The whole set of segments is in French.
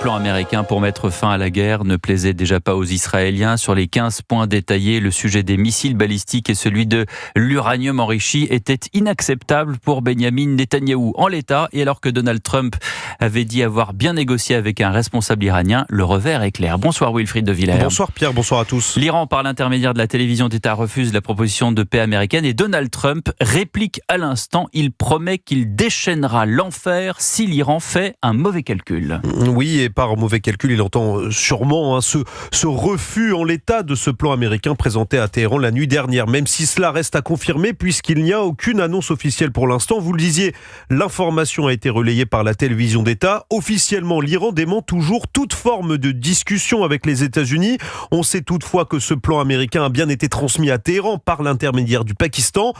plan américain pour mettre fin à la guerre ne plaisait déjà pas aux Israéliens. Sur les 15 points détaillés, le sujet des missiles balistiques et celui de l'uranium enrichi étaient inacceptables pour Benyamin Netanyahou en l'état. Et alors que Donald Trump avait dit avoir bien négocié avec un responsable iranien, le revers est clair. Bonsoir Wilfried de Villers. Bonsoir Pierre, bonsoir à tous. L'Iran, par l'intermédiaire de la télévision d'État, refuse la proposition de paix américaine et Donald Trump réplique à l'instant. Il promet qu'il déchaînera l'enfer si l'Iran fait un mauvais calcul. Oui, et par mauvais calcul, il entend sûrement ce refus en l'état de ce plan américain présenté à Téhéran la nuit dernière, même si cela reste à confirmer puisqu'il n'y a aucune annonce officielle pour l'instant. Vous le disiez, l'information a été relayée par la télévision d'État. Officiellement, l'Iran dément toujours toute forme de discussion avec les États-Unis. On sait toutefois que ce plan américain a bien été transmis à Téhéran par l'intermédiaire du Pakistan.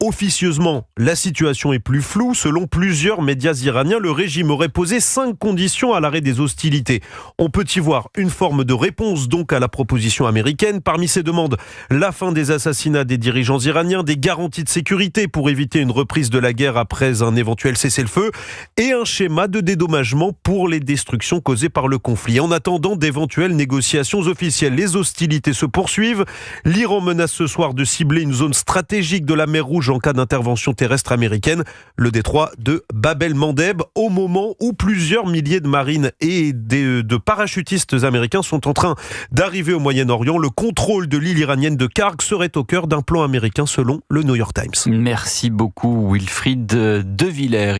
Officieusement, la situation est plus floue. Selon plusieurs médias iraniens, le régime aurait posé 5 conditions à l'arrêt des hostilités. On peut y voir une forme de réponse donc à la proposition américaine. Parmi ces demandes, la fin des assassinats des dirigeants iraniens, des garanties de sécurité pour éviter une reprise de la guerre après un éventuel cessez-le-feu et un schéma de dédommagement pour les destructions causées par le conflit. En attendant d'éventuelles négociations officielles, les hostilités se poursuivent. L'Iran menace ce soir de cibler une zone stratégique de la mer Rouge en cas d'intervention terrestre américaine, le détroit de Bab el-Mandeb, au moment où plusieurs milliers de marines et de parachutistes américains sont en train d'arriver au Moyen-Orient. Le contrôle de l'île iranienne de Karg serait au cœur d'un plan américain selon le New York Times. Merci beaucoup Wilfried de Villers.